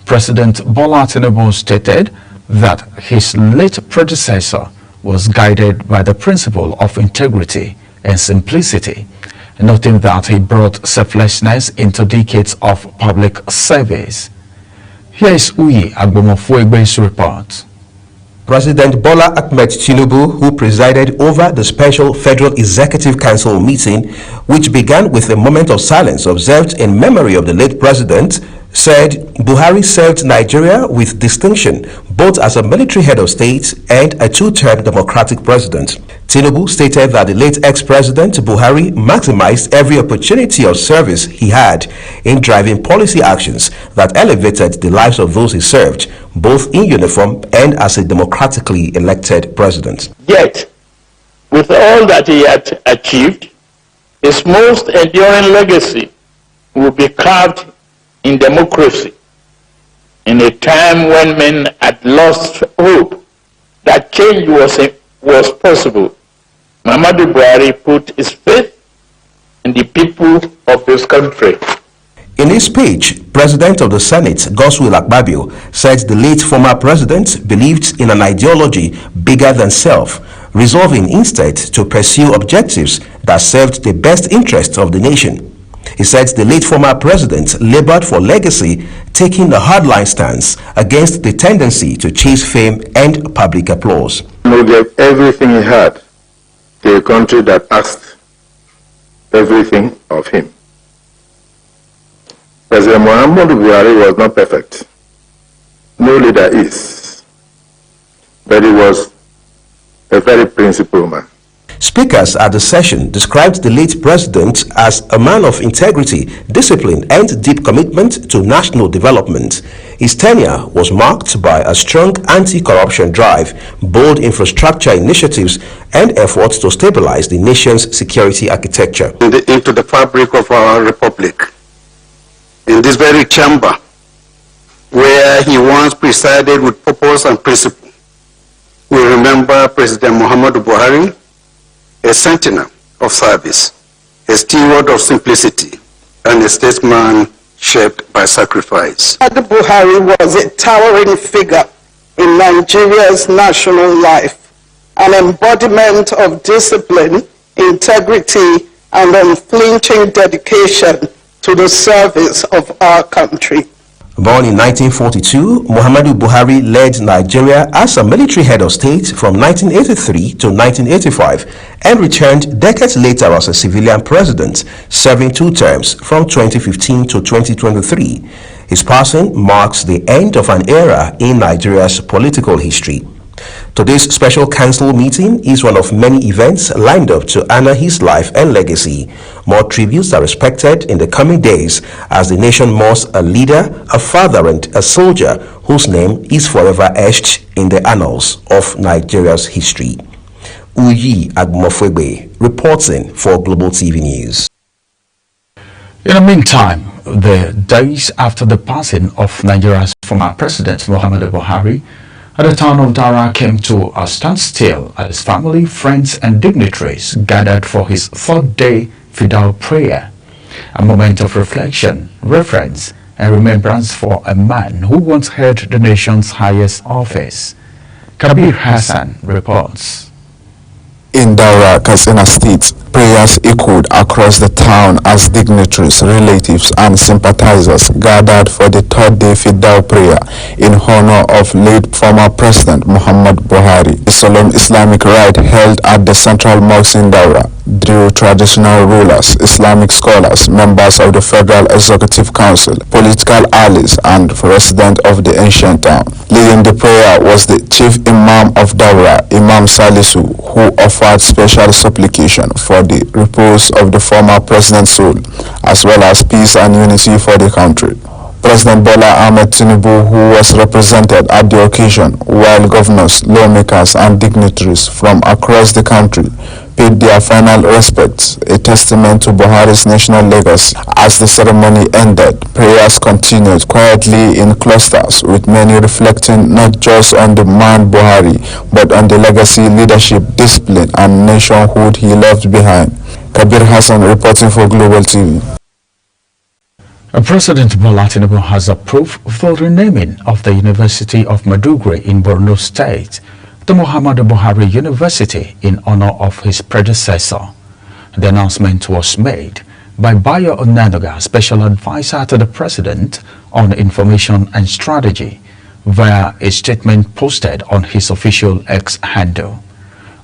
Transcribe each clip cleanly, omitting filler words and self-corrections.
President Bola Tinubu stated that his late predecessor was guided by the principle of integrity and simplicity, noting that he brought selflessness into decades of public service. Here is Uyi Agbomofuegbe's report. President Bola Ahmed Tinubu, who presided over the special Federal Executive Council meeting, which began with a moment of silence observed in memory of the late president, said Buhari served Nigeria with distinction, both as a military head of state and a two-term democratic president. Tinubu stated that the late ex-president Buhari maximized every opportunity of service he had in driving policy actions that elevated the lives of those he served, both in uniform and as a democratically elected president. Yet, with all that he had achieved, his most enduring legacy will be carved in democracy, in a time when men had lost hope that change was possible. Muhammadu Buhari put his faith in the people of his country. In his speech, President of the Senate, Godswill Akpabio, said the late former president believed in an ideology bigger than self, resolving instead to pursue objectives that served the best interests of the nation. He said the late former president labored for legacy, taking a hardline stance against the tendency to chase fame and public applause. He gave everything he had to a country that asked everything of him. President Muhammadu Buhari was not perfect. No leader is. But he was a very principled man. Speakers at the session described the late president as a man of integrity, discipline, and deep commitment to national development. His tenure was marked by a strong anti-corruption drive, bold infrastructure initiatives, and efforts to stabilize the nation's security architecture. Into the fabric of our republic, in this very chamber, where he once presided with purpose and principle, we remember President Muhammadu Buhari, a sentinel of service, a steward of simplicity, and a statesman shaped by sacrifice. Buhari was a towering figure in Nigeria's national life, an embodiment of discipline, integrity, and unflinching dedication to the service of our country. Born in 1942, Muhammadu Buhari led Nigeria as a military head of state from 1983 to 1985 and returned decades later as a civilian president, serving 2 terms from 2015 to 2023. His passing marks the end of an era in Nigeria's political history. Today's special council meeting is one of many events lined up to honor his life and legacy. More tributes are expected in the coming days as the nation mourns a leader, a father, and a soldier whose name is forever etched in the annals of Nigeria's history. Uyi Agbomofuegbe reporting for Global TV News. In the meantime, the days after the passing of Nigeria's former president Muhammadu Buhari, at the town of Daura came to a standstill as his family, friends, and dignitaries gathered for his 3rd day fidal prayer, a moment of reflection, reverence, and remembrance for a man who once held the nation's highest office. Kabir Hassan reports. In Daura, Katsina State, prayers echoed across the town as dignitaries, relatives, and sympathizers gathered for the 3rd day fidal prayer in honor of late former President Muhammad Buhari. The solemn Islamic rite held at the Central Mosque in Daura drew traditional rulers, Islamic scholars, members of the Federal Executive Council, political allies, and residents of the ancient town. Leading the prayer was the Chief Imam of Daura, Imam Salisu, who offered special supplication for the repose of the former president's soul, as well as peace and unity for the country. President Bola Ahmed Tinubu, who was represented at the occasion, while governors, lawmakers, and dignitaries from across the country paid their final respects, a testament to Buhari's national legacy. As the ceremony ended, prayers continued quietly in clusters, with many reflecting not just on the man Buhari, but on the legacy, leadership, discipline, and nationhood he left behind. Kabir Hassan reporting for Global TV. President Bola Tinubu has approved the renaming of the University of Maiduguri in Borno State to Muhammadu Buhari University in honor of his predecessor. The announcement was made by Bayo Onanuga, Special Advisor to the President on Information and Strategy, via a statement posted on his official X handle.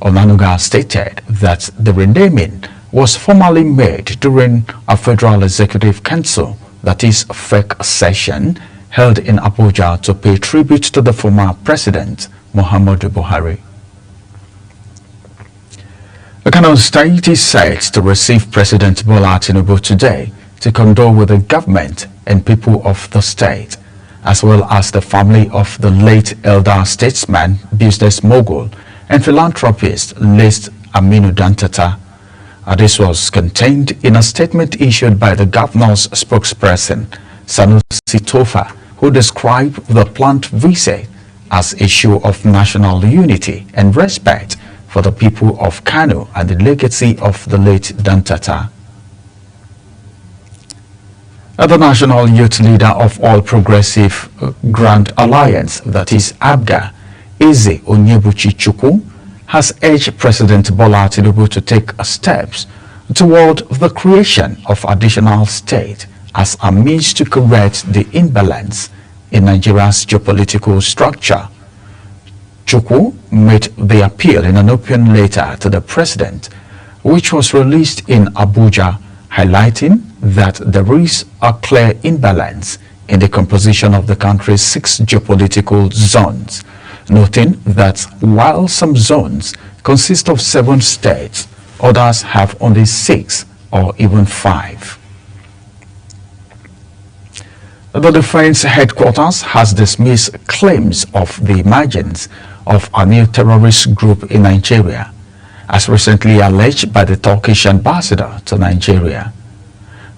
Onanuga stated that the renaming was formally made during a Federal Executive Council, that is FEC session, held in Abuja to pay tribute to the former President Muhammadu Buhari. The Kano State is set to receive President Bola Tinubu today to condole with the government and people of the state, as well as the family of the late elder statesman, business mogul, and philanthropist late Aminu Dantata. This was contained in a statement issued by the governor's spokesperson, Sanusi Tofa, who described the planned visit as a show of national unity and respect for the people of Kano and the legacy of the late Dantata. The national youth leader of All Progressive Grand Alliance, that is ABGA, Eze Onyebuchi Chukwu, has urged President Bola Tinubu to take steps toward the creation of additional state as a means to correct the imbalance in Nigeria's geopolitical structure. Chukwu made the appeal in an open letter to the president, which was released in Abuja, highlighting that there is a clear imbalance in the composition of the country's 6 geopolitical zones, noting that while some zones consist of 7 states, others have only 6 or even 5. The Defense Headquarters has dismissed claims of the emergence of a new terrorist group in Nigeria, as recently alleged by the Turkish ambassador to Nigeria.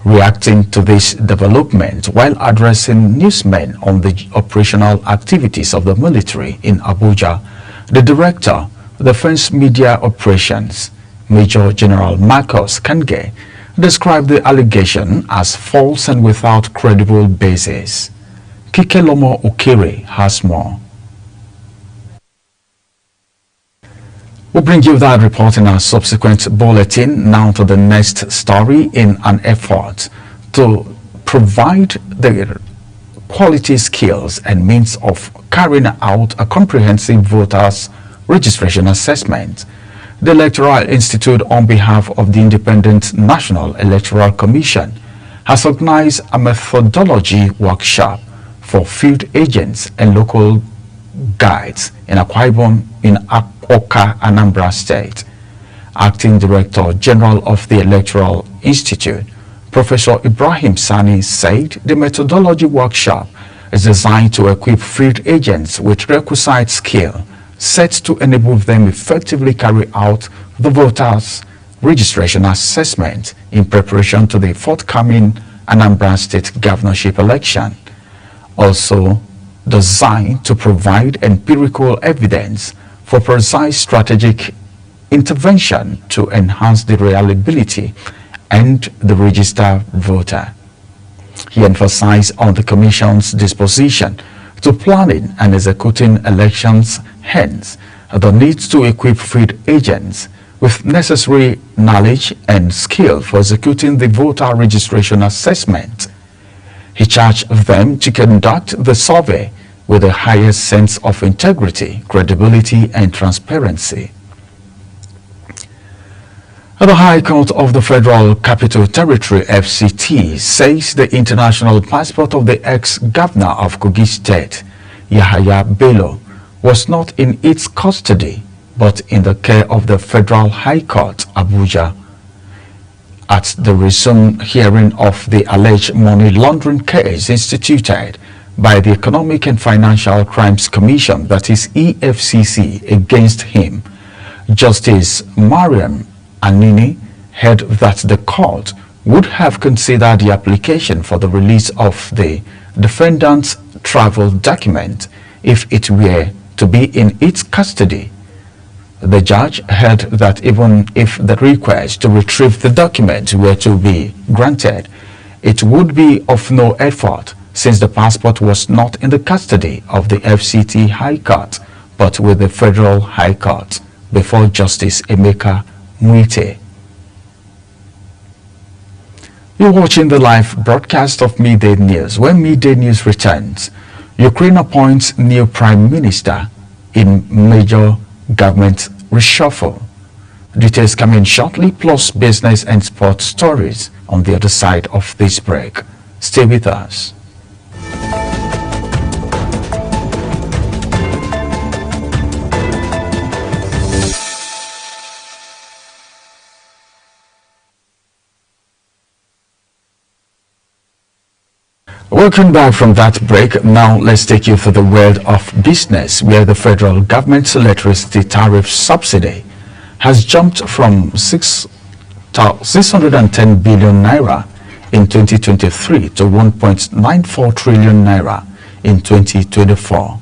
Reacting to this development while addressing newsmen on the operational activities of the military in Abuja, the Director, Defense Media Operations, Major General Marcus Kange, described the allegation as false and without credible basis. Kikelomo Okere has more. We'll bring you that report in our subsequent bulletin. Now to the next story, in an effort to provide the quality skills and means of carrying out a comprehensive voters registration assessment. The Electoral Institute, on behalf of the Independent National Electoral Commission, has organized a methodology workshop for field agents and local guides in Akwa Ibom in Oka, Anambra State. Acting Director General of the Electoral Institute, Professor Ibrahim Sani, said the methodology workshop is designed to equip field agents with requisite skill set to enable them effectively carry out the voters' registration assessment in preparation to the forthcoming Anambra State governorship election. Also designed to provide empirical evidence for precise strategic intervention to enhance the reliability and the registered voter. He emphasized on the Commission's disposition to planning and executing elections, hence the need to equip field agents with necessary knowledge and skill for executing the voter registration assessment. He charged them to conduct the survey with the highest sense of integrity, credibility, and transparency. The High Court of the Federal Capital Territory, FCT, says the international passport of the ex-governor of Kogi State, Yahaya Bello, was not in its custody, but in the care of the Federal High Court, Abuja. At the resumed hearing of the alleged money laundering case instituted by the Economic and Financial Crimes Commission, that is EFCC, against him, Justice Mariam Anini held that the court would have considered the application for the release of the defendant's travel document if it were to be in its custody. The judge held that even if the request to retrieve the document were to be granted, it would be of no effort since the passport was not in the custody of the FCT High Court but with the Federal High Court before Justice Emeka Muite. You're watching the live broadcast of Midday News. When Midday News returns, Ukraine appoints new Prime Minister in major government reshuffle. Details coming shortly, plus business and sports stories on the other side of this break. Stay with us. Welcome back from that break. Now let's take you through the world of business, where the federal government's electricity tariff subsidy has jumped from 610 billion naira in 2023 to 1.94 trillion naira in 2024,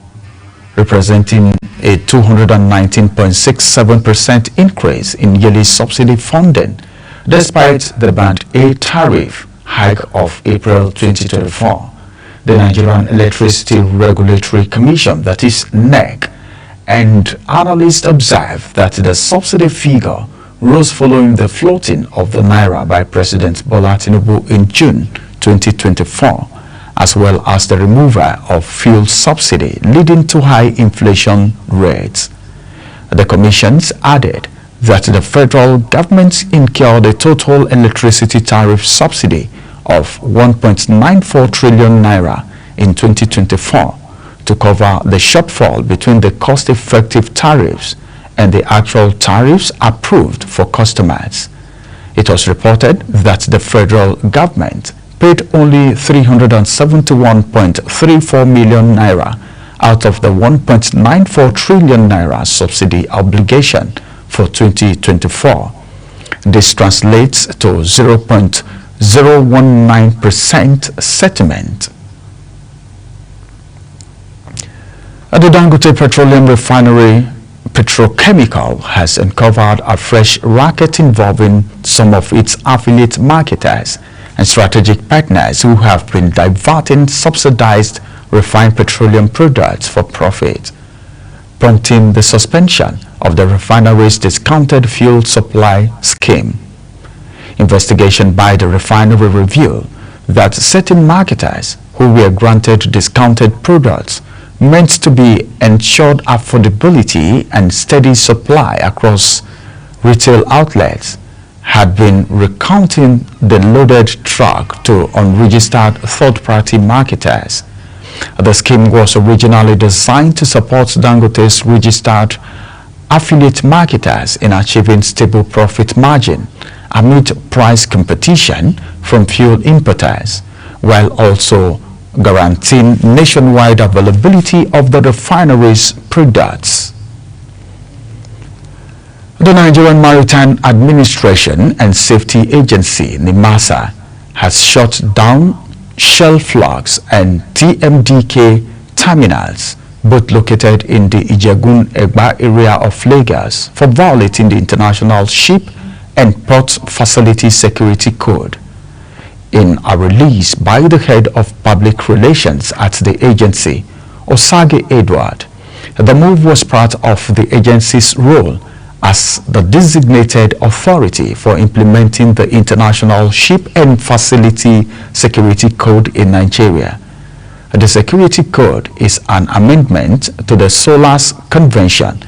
representing a 219.67% increase in yearly subsidy funding, despite the Band A tariff hike of April 2024. The Nigerian Electricity Regulatory Commission, that is NEC, and analysts observe that the subsidy figure rose following the floating of the naira by President Bola Tinubu in June 2024, as well as the removal of fuel subsidy, leading to high inflation rates. The commissions added that the federal government incurred a total electricity tariff subsidy of 1.94 trillion naira in 2024 to cover the shortfall between the cost-effective tariffs and the actual tariffs approved for customers. It was reported that the federal government paid only 371.34 million naira out of the 1.94 trillion naira subsidy obligation for 2024. This translates to 0.019% settlement. At the Dangote Petroleum Refinery, Petrochemical has uncovered a fresh racket involving some of its affiliate marketers and strategic partners who have been diverting subsidized refined petroleum products for profit, prompting the suspension of the refinery's discounted fuel supply scheme. Investigation by the refinery revealed that certain marketers who were granted discounted products meant to be ensured affordability and steady supply across retail outlets had been recounting the loaded truck to unregistered third-party marketers. The scheme was originally designed to support Dangote's registered affiliate marketers in achieving stable profit margin amid price competition from fuel importers, while also guaranteeing nationwide availability of the refinery's products. The Nigerian Maritime Administration and Safety Agency, NIMASA, has shut down Shell Flux and TMDK terminals, both located in the Ijegun-Egba area of Lagos, for violating the International Ship and Port Facility Security Code. In a release by the head of public relations at the agency, Osage Edward, the move was part of the agency's role as the designated authority for implementing the International Ship and Facility Security Code in Nigeria. The Security Code is an amendment to the SOLAS Convention,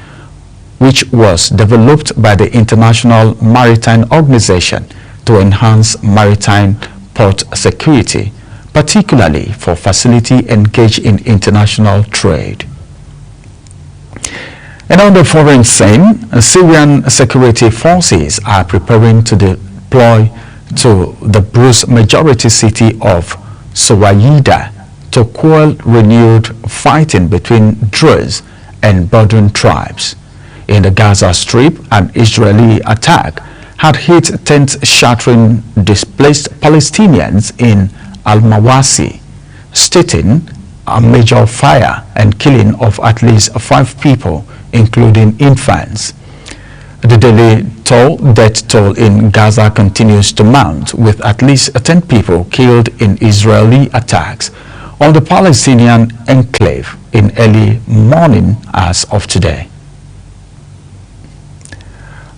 which was developed by the International Maritime Organization to enhance maritime port security, particularly for facilities engaged in international trade. And on the foreign scene, Syrian security forces are preparing to deploy to the Druze majority city of Suwayda to quell renewed fighting between Druze and Bedouin tribes. In the Gaza Strip, an Israeli attack had hit tent-shattering displaced Palestinians in Al-Mawasi, starting a major fire and killing of at least 5 people, including infants. The Daily death toll in Gaza continues to mount, with at least 10 people killed in Israeli attacks on the Palestinian enclave in early morning as of today.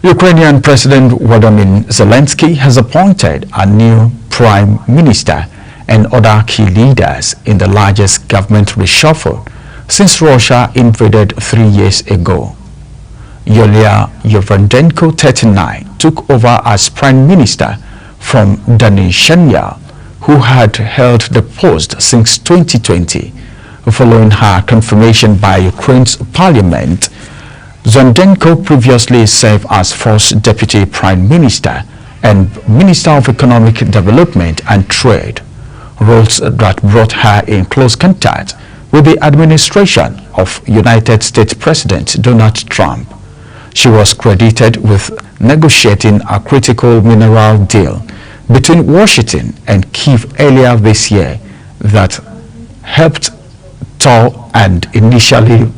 Ukrainian President Volodymyr Zelensky has appointed a new prime minister and other key leaders in the largest government reshuffle since Russia invaded 3 years ago. Yulia Yovandenko, 39, took over as prime minister from Denis Shmyhal, who had held the post since 2020. Following her confirmation by Ukraine's parliament, Zondenko previously served as first deputy prime minister and minister of economic development and trade, roles that brought her in close contact with the administration of United States President Donald Trump. She was credited with negotiating a critical mineral deal between Washington and Kyiv earlier this year that helped thaw and initially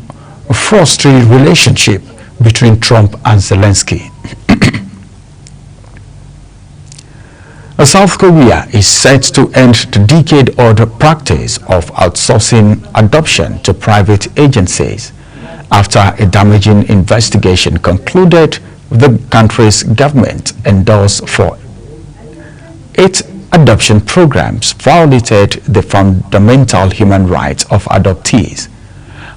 frustrated relationship between Trump and Zelensky. South Korea is set to end the decade-old practice of outsourcing adoption to private agencies after a damaging investigation concluded the country's government endorsed for its adoption programs violated the fundamental human rights of adoptees.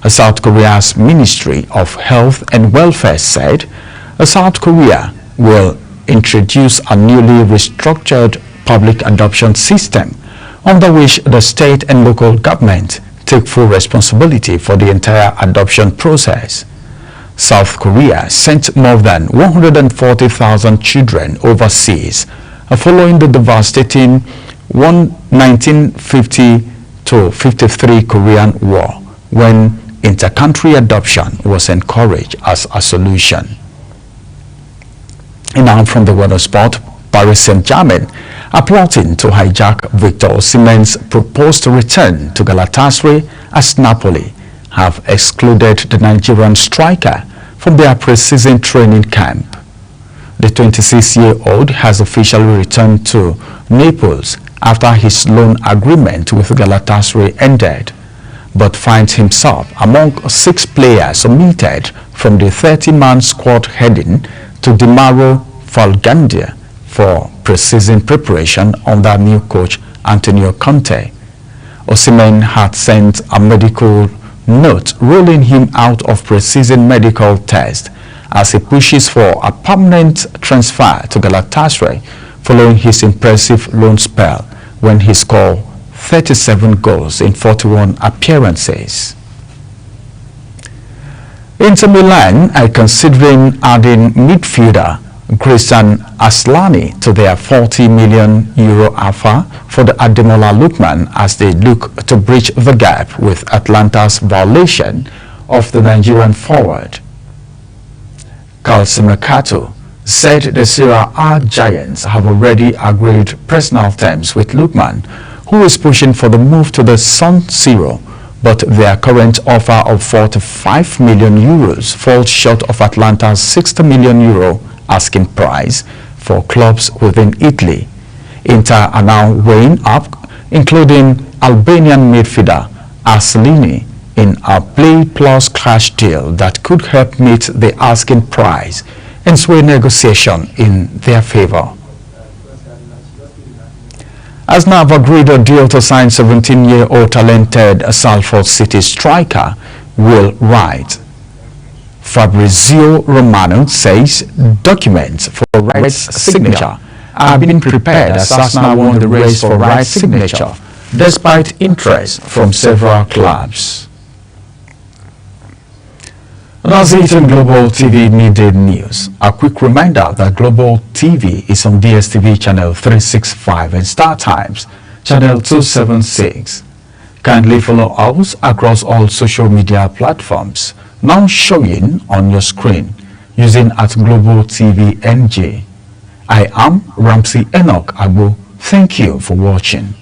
South Korea's Ministry of Health and Welfare said South Korea will introduce a newly restructured public adoption system under which the state and local government take full responsibility for the entire adoption process. South Korea sent more than 140,000 children overseas following the devastating 1950-53 Korean War, when intercountry adoption was encouraged as a solution. And now from the world of sport, Paris Saint-Germain are plotting to hijack Victor Osimhen's proposed return to Galatasaray, as Napoli have excluded the Nigerian striker from their pre-season training camp. The 26-year-old has officially returned to Naples after his loan agreement with Galatasaray ended, but finds himself among 6 players omitted from the 30-man squad heading to Dimaro Falgandia for pre-season preparation under new coach Antonio Conte. Osimhen had sent a medical note ruling him out of pre-season medical test as he pushes for a permanent transfer to Galatasaray following his impressive loan spell when he scored 37 goals in 41 appearances. Inter Milan are considering adding midfielder Christian Aslani to their €40 million offer for the Ademola Lookman as they look to bridge the gap with Atlanta's violation of the Nigerian forward. Calciomercato said the Serie A giants have already agreed personal terms with Lookman, who is pushing for the move to the San Siro, but their current offer of €45 million falls short of Atlanta's €60 million asking price for clubs within Italy. Inter are now weighing up, including Albanian midfielder Aslani, in a play plus cash deal that could help meet the asking price and sway negotiation in their favor. Arsenal have agreed a deal to sign 17-year-old talented Salford City striker Will Wright. Fabrizio Romano says documents for Wright's signature are being prepared as Arsenal won the race for Wright's signature, despite interest from several clubs. That's it on Global TV Midday News. A quick reminder that Global TV is on DSTV channel 365 and Star Times channel 276. Kindly follow us across all social media platforms now showing on your screen using @Global TV NJ. I am Ramsey Enoch Abu. Thank you for watching.